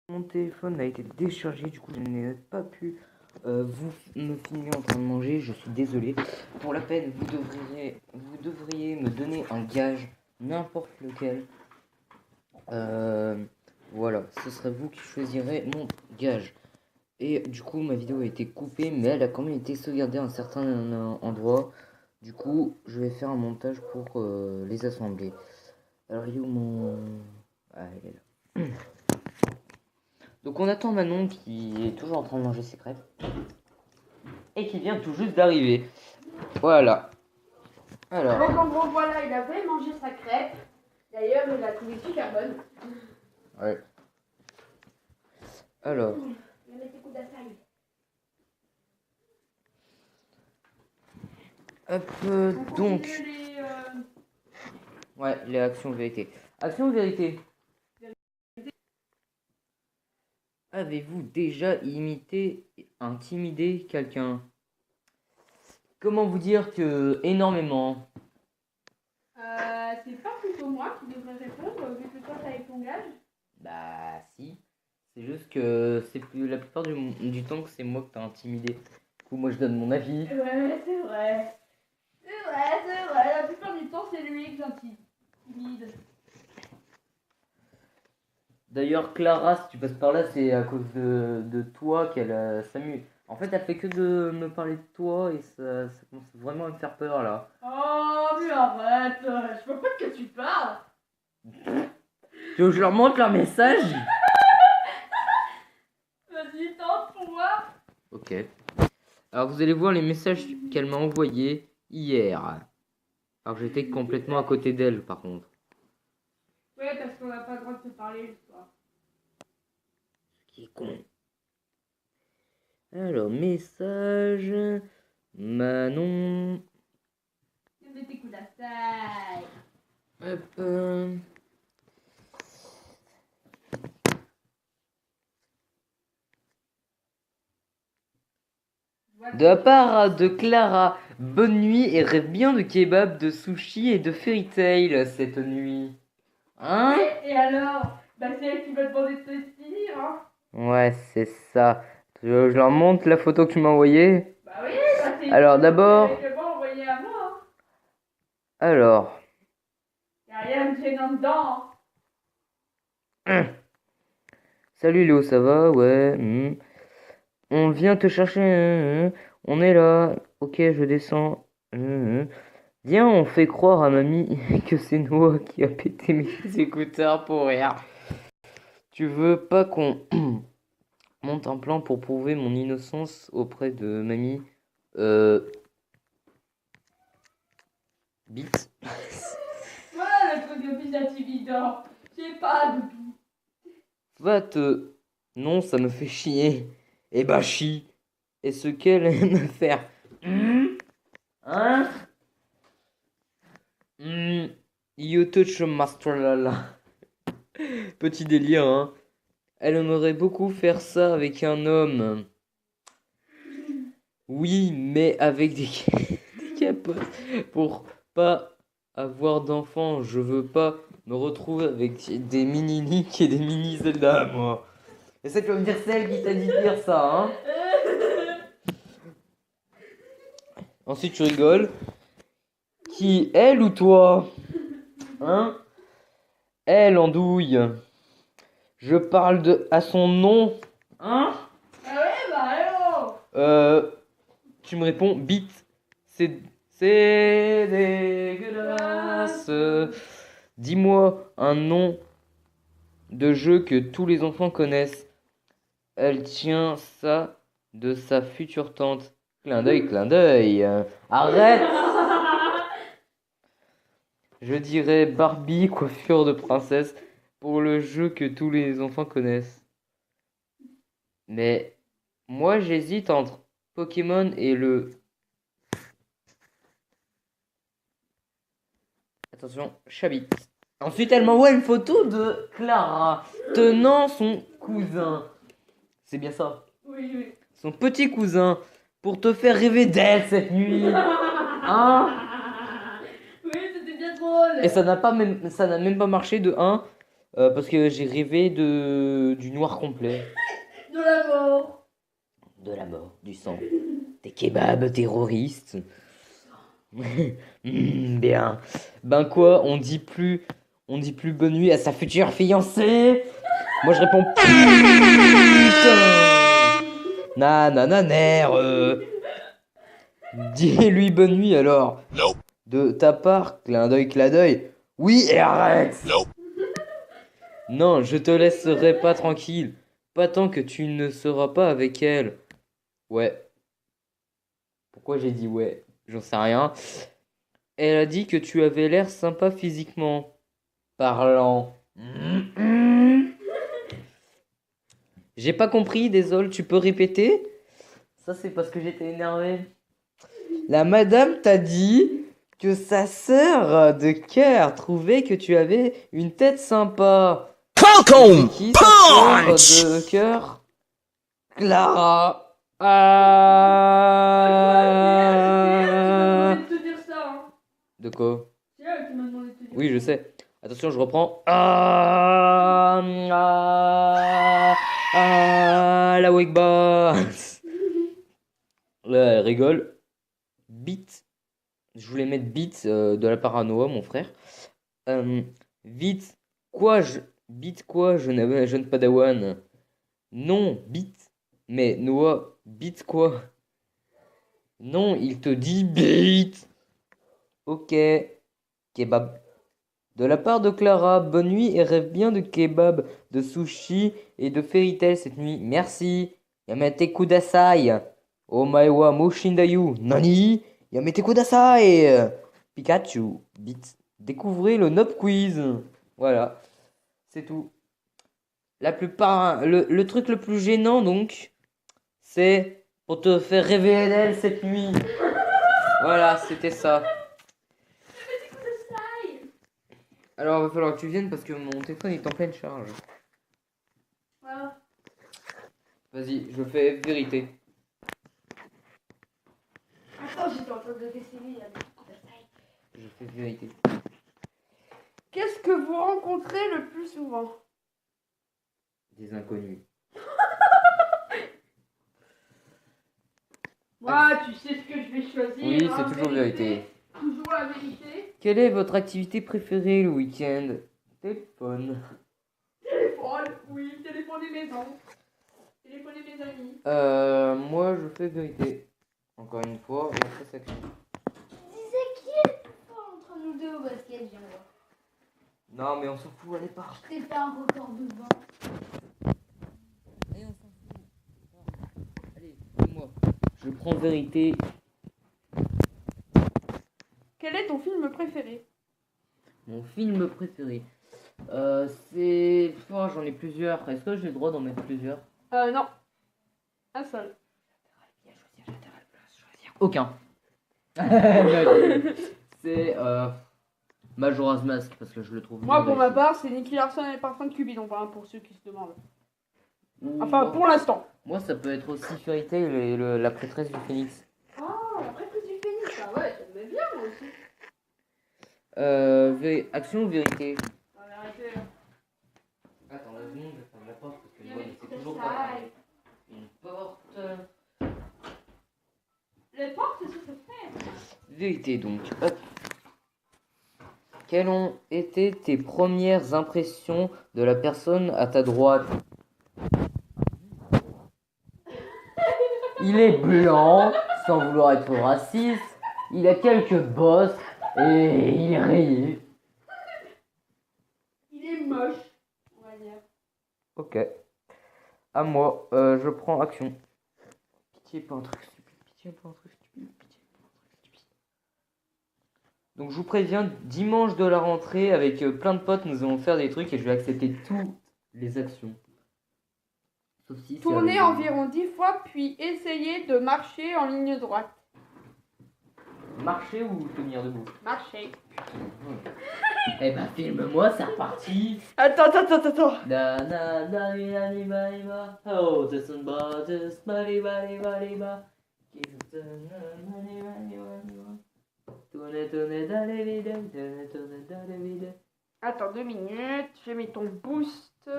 Mon téléphone a été déchargé, du coup je n'ai pas pu vous me filmer en train de manger, je suis désolé. Pour la peine, vous devriez me donner un gage, n'importe lequel. Voilà, ce serait vous qui choisirez mon gage. Et du coup, ma vidéo a été coupée, mais elle a quand même été sauvegardée à un certain endroit. Du coup, je vais faire un montage pour les assembler. Alors, il est où mon... Ah, il est là. Donc on attend Manon qui est toujours en train de manger ses crêpes. Et qui vient tout juste d'arriver. Voilà. Alors. Donc en gros voilà, il avait mangé sa crêpe. D'ailleurs il l'a trouvée super bonne. Ouais. Alors. Il a mis ses coups d'assale. Hop, donc. Ouais, les actions vérité. Action vérité. Avez-vous déjà intimidé quelqu'un? Comment vous dire que énormément? C'est pas plutôt moi qui devrais répondre, vu que toi t'as avec ton gage. Bah si. C'est juste que c'est plus la plupart du temps que c'est moi que t'as intimidé. Du coup moi je donne mon avis. Ouais, c'est vrai. C'est vrai. La plupart du temps c'est lui que j'intimide. D'ailleurs, Clara, si tu passes par là, c'est à cause de toi qu'elle s'amuse. En fait, elle fait que de me parler de toi et ça commence vraiment à me faire peur là. Oh, mais arrête, je vois pas de quoi tu parles. Tu veux que je leur montre leur message? Vas-y, tente pour voir. Ok. Alors, vous allez voir les messages qu'elle m'a envoyés hier. Alors, j'étais complètement à côté d'elle, par contre. Ouais, parce qu'on n'a pas le droit de se parler le soir. Ce qui est con. Alors, message. Manon. Mets tes coups d'assale. Hop. De la part de Clara, bonne nuit et rêve bien de kebab, de sushi et de fairy tail cette nuit. Hein? Et alors? Bah c'est elle qui va demander de te styler, hein? Ouais, c'est ça. Je leur montre la photo que tu m'as envoyée. Bah oui, bah c'est Alors d'abord... que moi envoyé à moi. Alors... Y'a rien de gênant dedans. Salut Léo, ça va? Ouais. On vient te chercher. On est là. Ok, je descends. Viens, on fait croire à mamie que c'est Noah qui a pété mes écouteurs pour rire. Tu veux pas qu'on monte un plan pour prouver mon innocence auprès de mamie? Bite. Voilà le truc de plus intimidant. J'ai pas de bite. Va te... Non, ça me fait chier. Eh bah chie. Et ce qu'elle aime faire. Hein? You touch master lala. Petit délire, hein. Elle aimerait beaucoup faire ça avec un homme. Oui, mais avec des capotes. Pour pas avoir d'enfants, je veux pas me retrouver avec des mini Nick et des mini Zelda, moi. Et ça, tu vas me dire celle qui t'a dit de dire ça, hein. Ensuite, tu rigoles. Qui, elle ou toi? Hein? Elle, andouille. Je parle à son nom. Hein? Ah ouais, bah alors. Tu me réponds bite. C'est dégueulasse. Dis-moi un nom de jeu que tous les enfants connaissent. Elle tient ça de sa future tante. Clin d'œil, clin d'œil. Arrête! Je dirais Barbie, coiffure de princesse, pour le jeu que tous les enfants connaissent. Mais moi j'hésite entre Pokémon et le... Attention, Chabit. Ensuite elle m'envoie une photo de Clara tenant son cousin. C'est bien ça? Oui. Son petit cousin, pour te faire rêver d'elle cette nuit. Hein? Oui, c'était bien drôle. Et ça n'a même pas marché de 1. Parce que j'ai rêvé du noir complet. De la mort. De la mort, du sang. Des kebabs terroristes. Bien. Ben quoi, on dit plus bonne nuit à sa future fiancée. Moi je réponds putain. Nanananer. Dis-lui bonne nuit alors. De ta part, clin d'œil. Oui, et arrête. Non, je te laisserai pas tranquille. Pas tant que tu ne seras pas avec elle. Ouais. Pourquoi j'ai dit ouais? J'en sais rien. Elle a dit que tu avais l'air sympa physiquement. Parlant. J'ai pas compris, désolé, tu peux répéter? Ça, c'est parce que j'étais énervé. La madame t'a dit que sa sœur de cœur trouvait que tu avais une tête sympa. C'est qui sa sœur de cœur? Clara. C'est elle qui m'a demandé de te dire ça. Hein. De quoi? C'est elle qui m'a demandé de te dire Oui, je ça. sais. Attention, je reprends. La wake boss. Là, elle rigole. Beat. Je voulais mettre beat de la paranoïa, mon frère. Vite. Quoi, je. Beat quoi, jeune padawan. Non, beat. Mais Noah, beat quoi? Non, il te dit beat. Ok. Kebab. De la part de Clara, bonne nuit et rêve bien de kebab, de sushi et de fairy tail cette nuit. Merci. Yamete kudasai. Omae wa mushindayu. Nani? Yamete kudasai. Pikachu. Bit. Découvrez le Nob Quiz. Voilà. C'est tout. La plupart, le truc le plus gênant donc, c'est pour te faire rêver d'elle cette nuit. Voilà, c'était ça. Alors, il va falloir que tu viennes parce que mon téléphone est en pleine charge. Voilà. Vas-y, je fais vérité. Attends, j'étais en train de dessiner. Je fais vérité. Qu'est-ce que vous rencontrez le plus souvent? Des inconnus. Moi, tu sais ce que je vais choisir. Oui, hein, c'est toujours vérité. Toujours la vérité. Quelle est votre activité préférée le week-end? Téléphone. Téléphone, oui, téléphoner mes gens. Téléphoner mes amis. Moi je fais vérité. Encore une fois, et après section. Disais qui est le plus fort entre nous deux au basket, viens voir. Non, mais on s'en fout, allez, part. Je t'ai fait un record de 20. Allez, on s'en fout. Allez, dis-moi. Je prends vérité. Quel est ton film préféré? Mon film préféré. C'est. Oh, j'en ai plusieurs. Est-ce que j'ai le droit d'en mettre plusieurs? Non. Un seul. Aucun. C'est Majora's Mask parce que je le trouve. Moi, nul pour à ma part, c'est Nicky Larson et les parfums de Cupidon, hein, pour ceux qui se demandent. chier. Enfin, Moi- pour l'instant. Moi, ça peut être aussi Fairy Tail et la prêtresse du phénix. Ah, la prêtresse du phénix, ah ouais, ça me met bien, moi aussi. Action ou vérité? En vérité, là. Attends, 2 secondes, je vais fermer la porte parce que Il y moi, avait c'est des toujours tailles. pas fermé. Une porte. Les portes, c'est ce que ça fait. Vérité donc. Hop. Quelles ont été tes premières impressions de la personne à ta droite? Il est blanc, sans vouloir être raciste. Il a quelques bosses et il est rayé. Il est moche, on va dire. Ok. À moi, je prends action. Pitié, pas un truc stupide. Pitié, pas un truc stupide. Pitié, pas un truc stupide. Donc je vous préviens, dimanche de la rentrée, avec plein de potes, nous allons faire des trucs et je vais accepter toutes les actions. Sauf si c'est Tournez avec- environ 10 fois, puis essayez de marcher en ligne droite. Marcher ou tenir debout? Marcher. Eh ben filme-moi, c'est reparti. Attends. Na na na na ni ma ni ma. Oh, the sun brothers, mali mali mali ma. Tourne tourne dans les vides, tourne tourne dans les vides. Attends 2 minutes, je mets ton boost.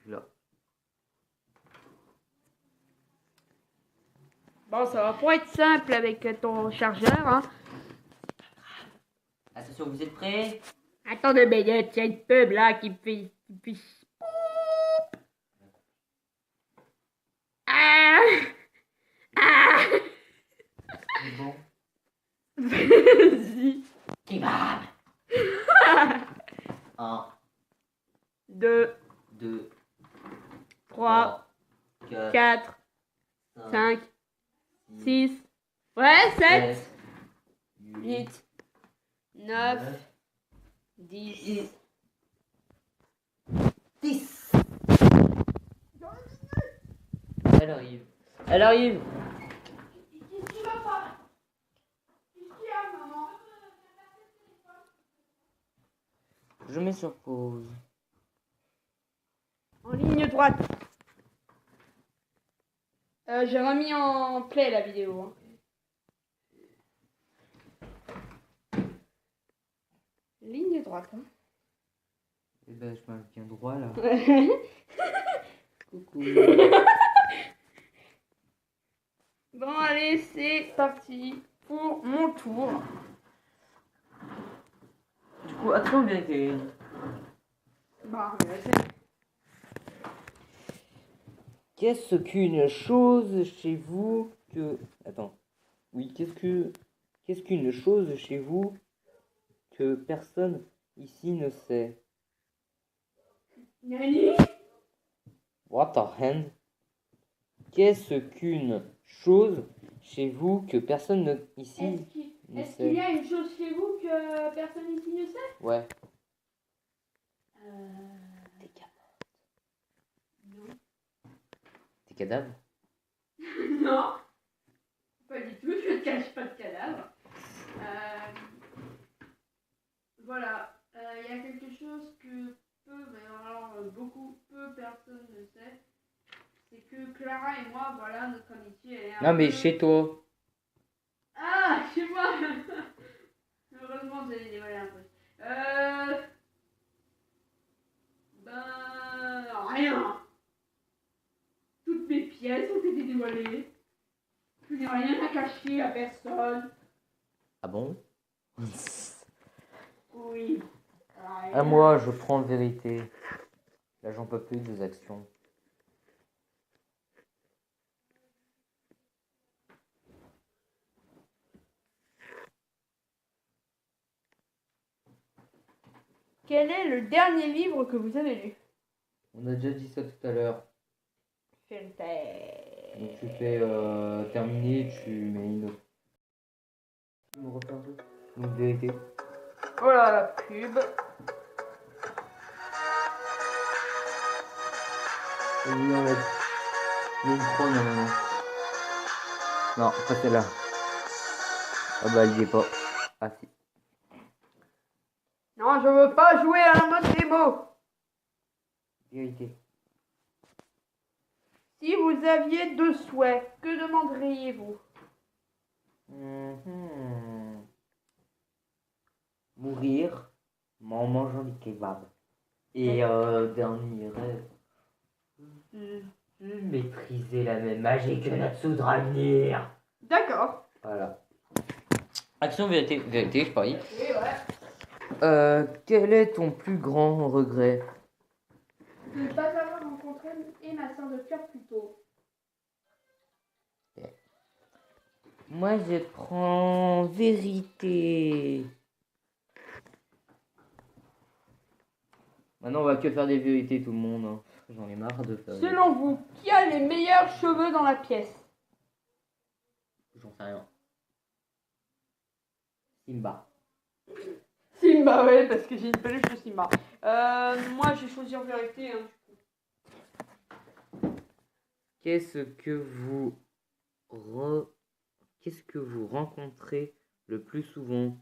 Là. Bon, ça va pas être simple avec ton chargeur, hein. Attention, vous êtes prêts? Attends 2 minutes, il y a une pub là qui me fait... Ah ah. Bon. Vas-y. Kebab. 1, 2, 2, 3, 4, 4, 5, 5, 6, ouais, 7, 7, 8, 9, 10. 10. Elle arrive. Elle arrive. Qu'est-ce qui va pas? Qu'est-ce qu'il y a, maman? Je mets sur pause. En ligne droite. J'ai remis en play la vidéo. Hein. Ligne droite. Hein. Eh ben, je maintiens droit là. Coucou. Bon, allez, c'est parti pour mon tour. Du coup, action vérité. Bah, Qu'est-ce qu'une chose chez vous que... Attends. Oui, qu'est-ce qu'une chose chez vous que personne ici ne sait? Nani? What the hand? Qu'est-ce qu'une chose chez vous que personne ici ne Est-ce qu'il sait? y a une chose chez vous que personne ici ne sait? Ouais. Euh... Des cadavres. Non. Des cadavres? Non. Pas du tout, je ne cache pas de cadavre. Voilà. Il y a quelque chose que peu personne ne sait. C'est que Clara et moi, voilà, notre amitié, elle est Non, mais chez toi. Ah, chez moi. Heureusement, vous allez dévoiler un peu. Ben... rien. Toutes mes pièces ont été dévoilées. Je n'ai rien à cacher à personne. Ah bon? Oui. À moi, je prends vérité. Là, j'en peux plus des actions. Quel est le dernier livre que vous avez lu? On a déjà dit ça tout à l'heure. Fairy Donc tu fais terminer, tu mets une autre. Tu me refais un peu. Donc vérité. Oh là, la pub. Oui, on l'a dit. Il y a une pro, non. Non, pas celle-là. Ah bah, elle y est pas. Ah si. Non, je veux pas jouer à la mode démo. Vérité. Si vous aviez 2 souhaits, que demanderiez-vous? Mourir en mangeant des kebabs. Et dernier rêve. Maîtriser la même magie que Natsu Draenir. D'accord. Voilà. Action, vérité. Vérité, je parie. Oui, ouais. Quel est ton plus grand regret? De ne pas avoir rencontré ma soeur de cœur plus tôt. Moi, je prends vérité. Maintenant, on va que faire des vérités, tout le monde. Hein. J'en ai marre de faire. Selon vous, qui a les meilleurs cheveux dans la pièce? J'en sais rien. Simba. Simba, ouais, parce que j'ai une peluche de Simba. Moi, je vais choisir vérité. Hein. Qu'est-ce que vous rencontrez le plus souvent?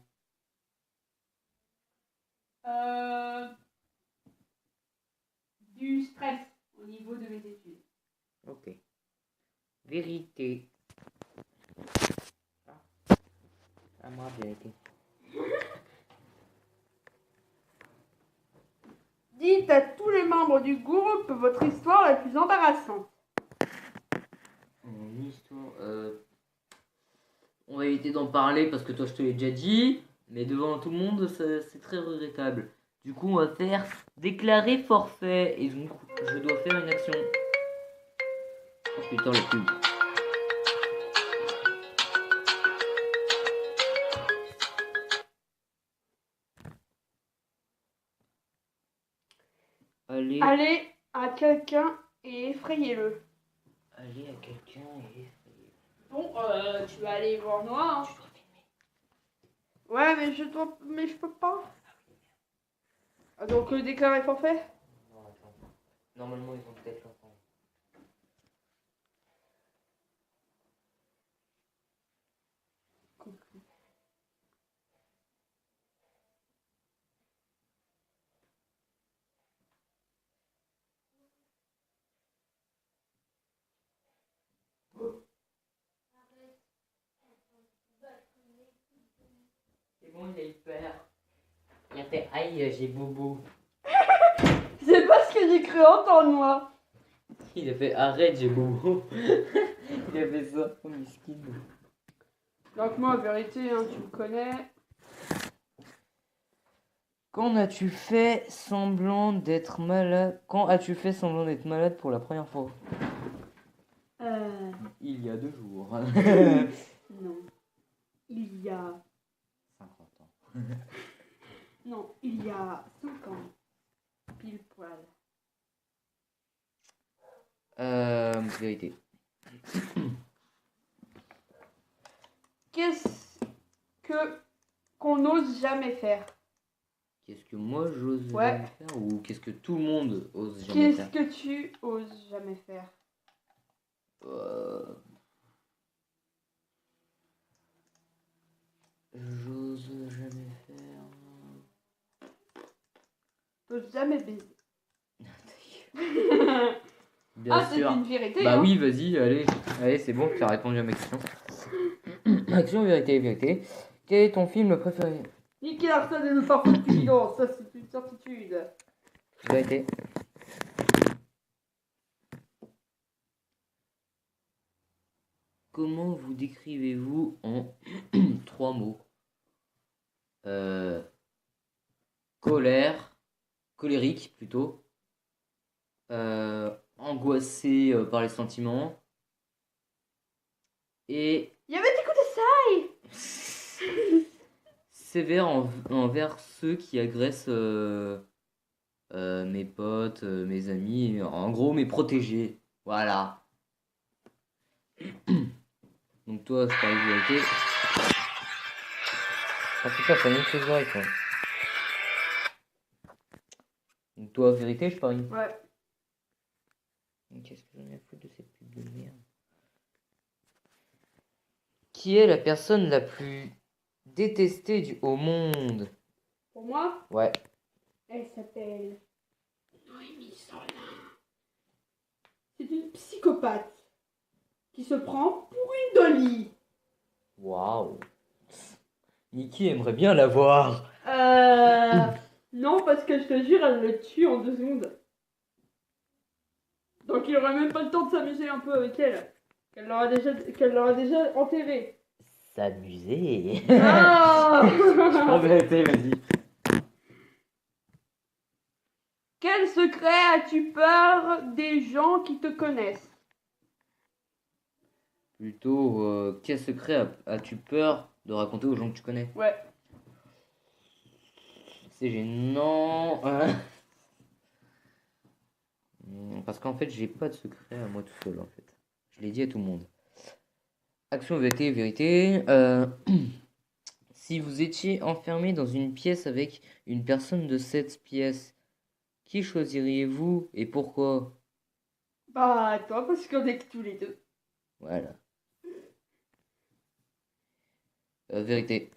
Du stress au niveau de mes études. Ok. Vérité. Ah, à moi, vérité. Dites à tous les membres du groupe votre histoire la plus embarrassante. Une histoire. On va éviter d'en parler parce que toi je te l'ai déjà dit, mais devant tout le monde c'est très regrettable. Du coup on va faire déclarer forfait et donc je dois faire une action. Oh putain la pub. Allez. Allez à quelqu'un et effrayez-le. Allez à quelqu'un et effrayez. Bon, tu vas aller voir Noah. Hein. Tu dois filmer. Ouais, mais je peux pas. Ah, donc déclarer forfait. Non, attends. Normalement ils ont peut-être l'entendre. C'est bon, il a eu peur. Il a fait aïe, j'ai bobo. C'est pas ce que j'ai cru entendre, moi. Il a fait arrête, j'ai bobo. Il a fait ça, oh miskin. Donc moi, en vérité, hein, tu me connais. Quand as-tu fait semblant d'être malade? Quand as-tu fait semblant d'être malade pour la première fois? Il y a 2 jours. Non. Il y a... 50 ans. Non, il y a 5 ans. Pile poil. Vérité. Qu'est-ce qu'on n'ose jamais faire? Qu'est-ce que moi j'ose Ouais. jamais faire ou qu'est-ce que tout le monde ose jamais Qu'est-ce faire? que tu oses jamais faire? J'ose jamais faire. T'oses jamais baiser. Bien Ah, c'est sûr. une vérité. Bah hein. oui, vas-y, allez, c'est bon, tu as répondu à ma question. Action, vérité, vérité. Quel est ton film préféré? Nicky Larson et le parfum de Cupidon, ça c'est une certitude. Vérité. Comment vous décrivez-vous en 3 mots? Colérique plutôt. Angoissé par les sentiments. Et Il y avait d'écouter ça. sévère envers ceux qui agressent mes potes, mes amis, en gros mes protégés. Voilà. Donc toi, je parie vérité. Ah putain, ça nique les oreilles, quoi. Donc toi, vérité, je parie. Ouais. Qu'est-ce que j'en ai à foutre de cette pub de merde? Qui est la personne la plus détestée au monde? Pour moi, Ouais. elle s'appelle Noémie Solin. C'est une psychopathe qui se prend pour une Dolly. Waouh. Niki aimerait bien la voir. Non, parce que je te jure, elle le tue en 2 secondes. Donc il aurait même pas le temps de s'amuser un peu avec elle. Qu'elle l'aura déjà enterrée. S'amuser. Ah. En vérité, vas-y. Quel secret as-tu peur des gens qui te connaissent? Plutôt, quel secret as-tu peur de raconter aux gens que tu connais? Ouais. C'est gênant. Parce qu'en fait, j'ai pas de secret à moi tout seul, en fait. Je l'ai dit à tout le monde. Action, vérité, vérité. Si vous étiez enfermé dans une pièce avec une personne de cette pièce, qui choisiriez-vous et pourquoi? Bah, toi, parce qu'on est que tous les deux. Voilà. Vérité.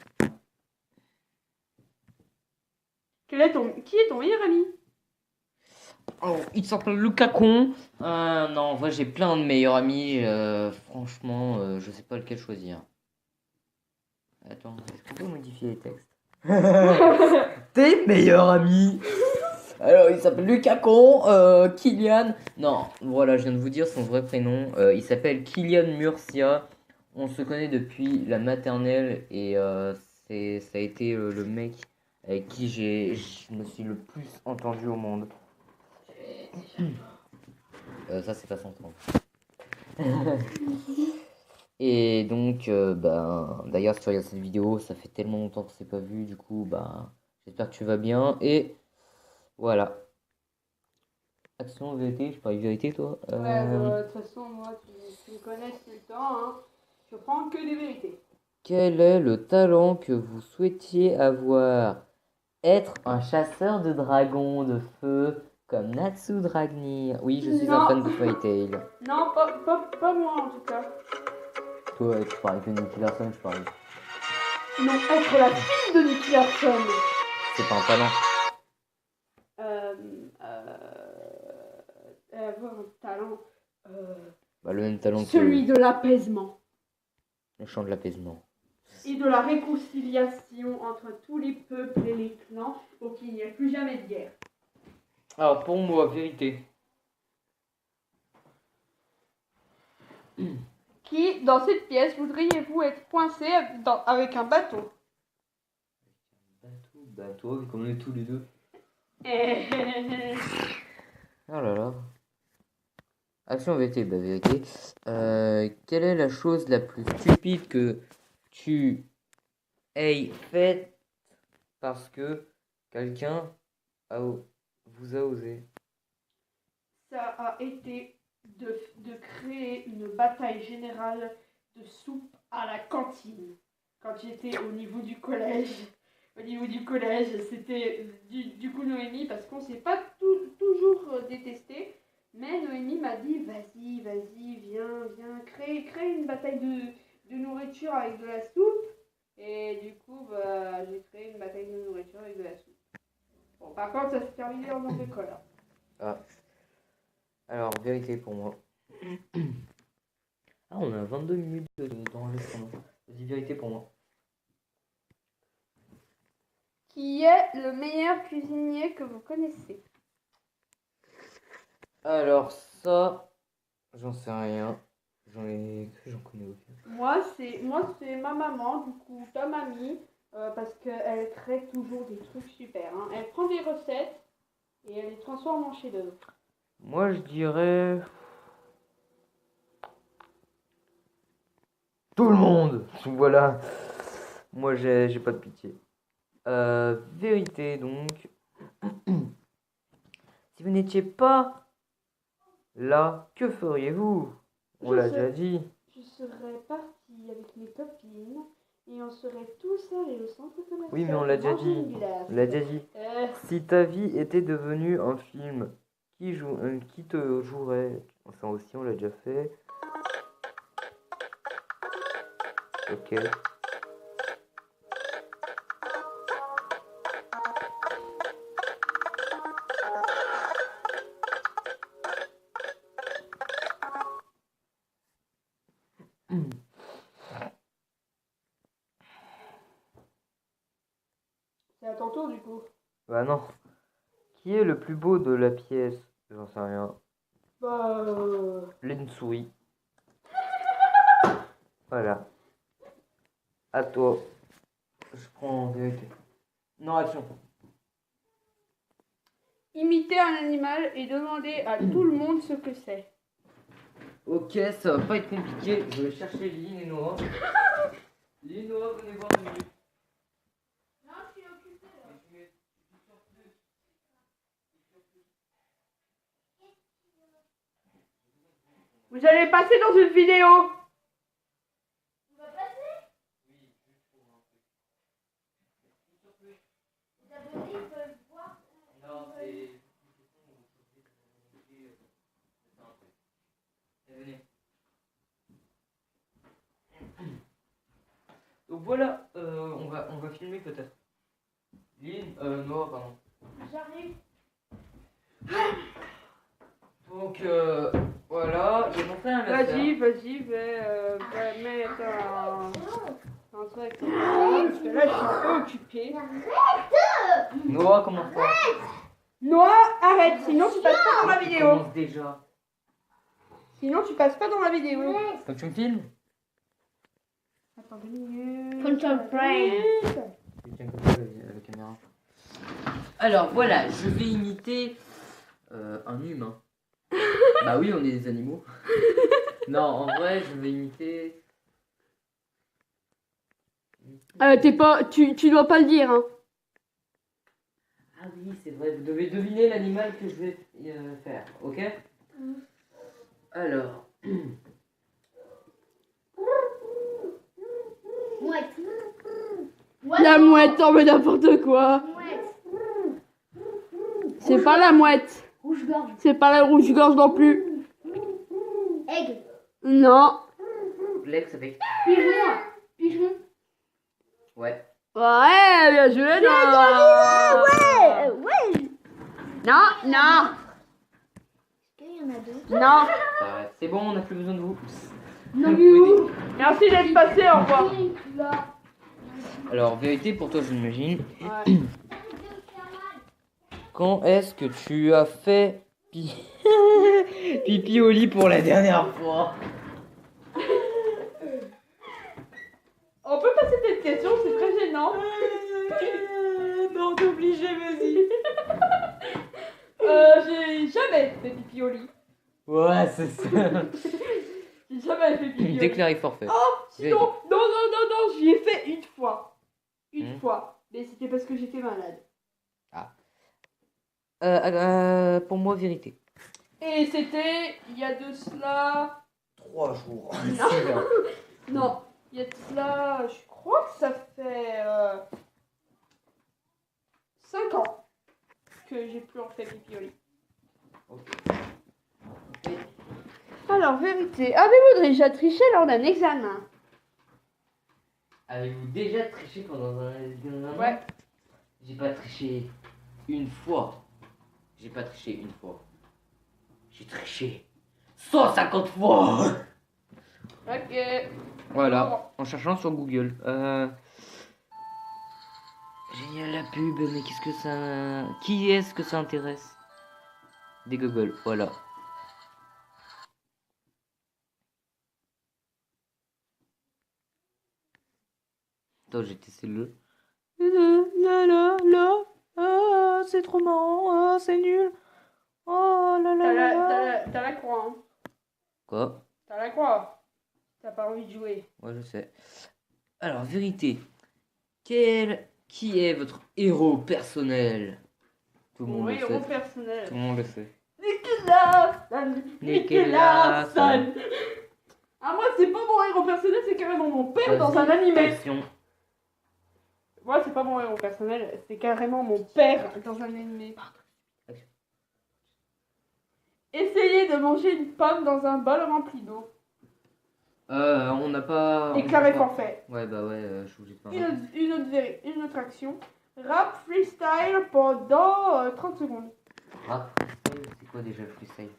Qui est ton meilleur ami? Oh, il s'appelle Lucacon. Non, en vrai, j'ai plein de meilleurs amis. Franchement, je sais pas lequel choisir. Attends, est-ce qu'on peut modifier les textes? Tes meilleurs amis. Alors, il s'appelle Lucas Con, Kylian. Non, voilà, je viens de vous dire son vrai prénom. Il s'appelle Kylian Murcia. On se connaît depuis la maternelle et ça a été le mec avec qui je me suis le plus entendu au monde. Ça, c'est pas s'entendre. Et donc, d'ailleurs, si tu regardes cette vidéo, ça fait tellement longtemps qu'on s'est pas vu. Du coup, j'espère que tu vas bien. Et voilà. Action, vérité, je parie vérité, toi. Ouais, de toute façon, moi, tu me connais tout le temps, hein. Je prends que des vérités. Quel est le talent que vous souhaitiez avoir? Être un chasseur de dragons de feu comme Natsu Dragnir. Oui, je suis un Non. fan de Fairy Tail. Non, pas moi en tout cas. Toi, tu paries que Nicky Larson, je parie. Non, être la fille de Nicky Larson. C'est pas un talent. Avoir un talent. Le même talent que Celui de l'apaisement. le chant de l'apaisement. Et de la réconciliation entre tous les peuples et les clans pour qu'il n'y ait plus jamais de guerre. Alors, pour moi, vérité. Qui, dans cette pièce, voudriez-vous être coincé avec un bateau? Bateau, comme on est tous les deux. Eh, Oh là là. Action vérité, vérité. Quelle est la chose la plus stupide que tu aies faite parce que quelqu'un vous a osé? Ça a été de créer une bataille générale de soupe à la cantine. Quand j'étais au niveau du collège. Au niveau du collège, c'était du coup Noémie, parce qu'on s'est pas toujours détesté. Mais Noémie m'a dit, vas-y, viens, crée une bataille de nourriture avec de la soupe. Et du coup, j'ai créé une bataille de nourriture avec de la soupe. Bon, par contre, ça s'est terminé en mauvais colère. Ah. Alors, vérité pour moi. Ah, on a 22 minutes d'enregistrement. Vas-y, vérité pour moi. Qui est le meilleur cuisinier que vous connaissez? Alors, ça, j'en sais rien. J'en connais aucun. Moi, c'est ma maman, du coup, ta mamie, parce qu'elle crée toujours des trucs super. Hein. Elle prend des recettes et elle les transforme en chef-d'œuvre. Moi, je dirais. Tout le monde! Voilà. Moi, j'ai pas de pitié. Vérité, donc. Si vous n'étiez pas là, que feriez-vous? On l'a déjà dit. Je serais partie avec mes copines et on serait tous allés au centre commercial. Oui, mais on l'a déjà manger dit. une glace. On l'a déjà dit. Si ta vie était devenue un film, qui te jouerait? Ça aussi, on l'a déjà fait. Ok. C'est à ton tour, du coup. Bah non. Qui est le plus beau de la pièce? J'en sais rien. Une souris. Voilà. À toi. Je prends en vérité. Non, action. Imiter un animal et demander à tout le monde ce que c'est. Ok, ça va pas être compliqué. Je vais chercher Lynn et Noah. Lynn et Noah, venez voir 2 minutes. Non, je suis occupée là. Vous allez passer dans une vidéo. On va passer? Les abonnés veulent voir. Non, c'est... Venez. Donc voilà, on va filmer peut-être. Lynn, Noah, pardon. J'arrive. Donc voilà, il y a mon frère et ma sœur. Vas-y, va mettre un truc. Parce que là, je suis un peu occupée. Noah, comment ça? Noah, arrête, sinon tu passes pas dans la vidéo. Commence déjà. Sinon tu passes pas dans la vidéo. Quand tu me filmes. Attends 2 minutes. Control Prime. Je tiens comme ça la caméra. Alors voilà, je vais imiter un humain. Bah oui, on est des animaux. Non, en vrai, je vais imiter. Tu dois pas le dire, hein. Ah oui, c'est vrai, vous devez deviner l'animal que je vais faire, ok? Alors. Mouette. La mouette, non mais n'importe quoi. Mouette. C'est pas la mouette. Rouge-gorge. C'est pas la rouge-gorge non plus. Aigle. Non. Lex avec. Pigeon. Pigeon. Ouais. Ouais, bien joué, non. Ouais. Non, non, Est-ce qu'il y en a d'autres? non. Arrête. C'est bon, on n'a plus besoin de vous. Non, Vous Merci d'être passé, au revoir. Là. Alors, vérité pour toi, j'imagine. Ouais. Quand est-ce que tu as fait pipi au lit pour la dernière fois? On peut passer cette question, c'est très gênant. Non, t'es obligé, vas-y. J'ai jamais fait pipi au lit. Ouais, c'est ça. J'ai jamais fait pipi au lit. Déclaré forfait. Oh, sinon, non, j'y ai fait une fois. Une fois. Mais c'était parce que j'étais malade. Pour moi, vérité. Et c'était, il y a de cela... 3 jours. Non, il y a de cela, je crois que ça fait 5 ans que j'ai plus en fait pipi au lit. Alors, vérité, avez-vous déjà triché lors d'un examen? Avez-vous déjà triché pendant un examen? Ouais. J'ai pas triché une fois. J'ai pas triché une fois. J'ai triché 150 fois. Ok. Voilà, en cherchant sur Google. Génial la pub, mais qu'est-ce que ça... Qui est-ce que ça intéresse? Des Google, voilà. Attends, j'ai testé le... Ah, c'est trop marrant, ah, c'est nul. Oh là là là là. T'as la croix, hein. Quoi? T'as la croix. T'as pas envie de jouer. Ouais, je sais. Alors, vérité. Qui est votre héros personnel? Tout le monde Mon le héros sait. personnel. Tout le monde le sait. Nicolas San. Ah, moi, c'est pas mon héros personnel, c'est carrément mon père dans un animé. Action. Moi, c'est pas mon héros personnel, c'est carrément mon père dans un animé. Essayez de manger une pomme dans un bol rempli d'eau. On n'a pas... Déclaré forfait. Ouais, bah ouais, je suis obligé de faire ça. Une autre action. Rap freestyle pendant 30 secondes. Rap freestyle, c'est quoi déjà le freestyle?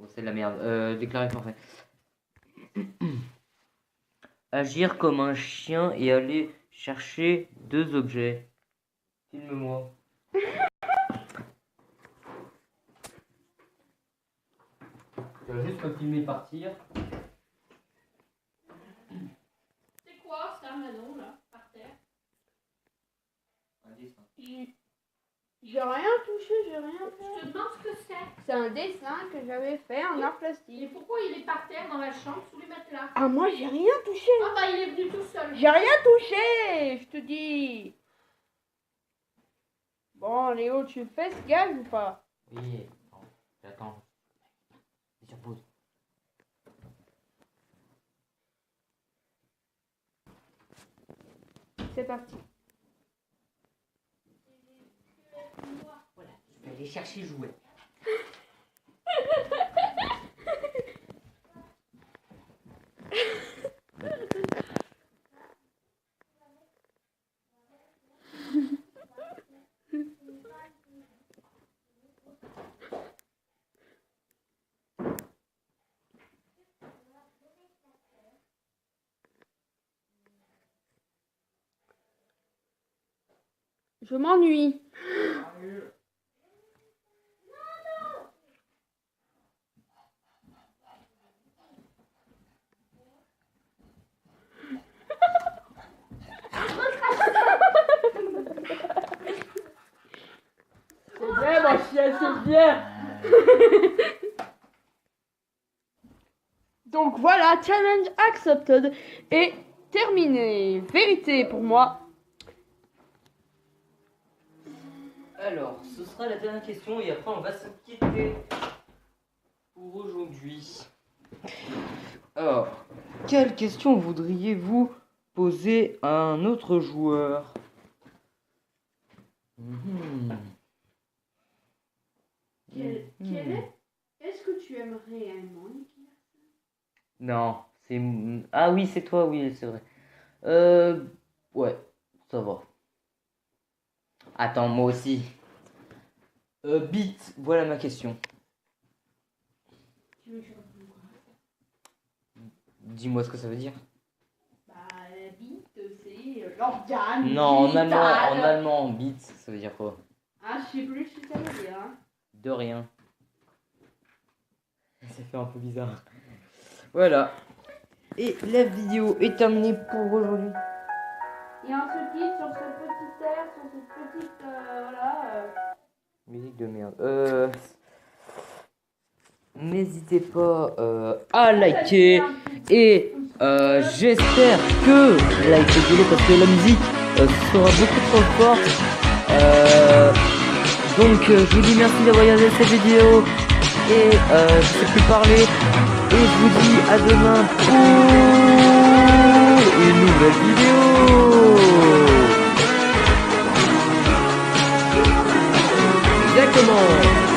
Oh, c'est de la merde. Déclaré forfait. Agir comme un chien et aller chercher 2 objets. Filme-moi. Tu vas juste me filmer partir. C'est quoi ça, Manon, là, par terre? Un dessin. J'ai rien touché, j'ai rien Je fait. te demande ce que c'est. C'est un dessin que j'avais fait en art Et plastique. pourquoi il est par terre dans la chambre sous les matelas? Ah, moi, j'ai rien touché. Ah bah il est venu tout seul. J'ai rien touché, je te dis. Bon, Léo, tu le fais ce gage ou pas? Oui, j'attends. C'est sur pause. C'est parti. Voilà, je vais aller chercher jouet. Je m'ennuie. C'est bien, ma chienne, c'est bien. Donc voilà, challenge accepted et terminé. Vérité pour moi. Alors, ce sera la dernière question et après on va se quitter pour aujourd'hui. Alors, quelle question voudriez-vous poser à un autre joueur? Est-ce que tu aimes réellement Nicky? Non, c'est... Ah oui, c'est toi, oui, c'est vrai. Ouais, ça va. Attends, moi aussi. Bit, voilà ma question. Tu veux que je réponde quoi? Dis-moi ce que ça veut dire. Bah, la bite, c'est l'organe. Non, vital. en allemand, bit, ça veut dire quoi? Ah, je sais plus ce que ça veut dire. Hein. De rien. Ça fait un peu bizarre. Voilà. Et la vidéo est terminée pour aujourd'hui. Et on se quitte sur ce petit air, sur cette petite. Voilà. Musique de merde. N'hésitez pas à liker et j'espère que likez parce que la musique sera beaucoup trop forte. Donc je vous dis merci d'avoir regardé cette vidéo et je sais plus parler et je vous dis à demain pour une nouvelle vidéo. Exactement.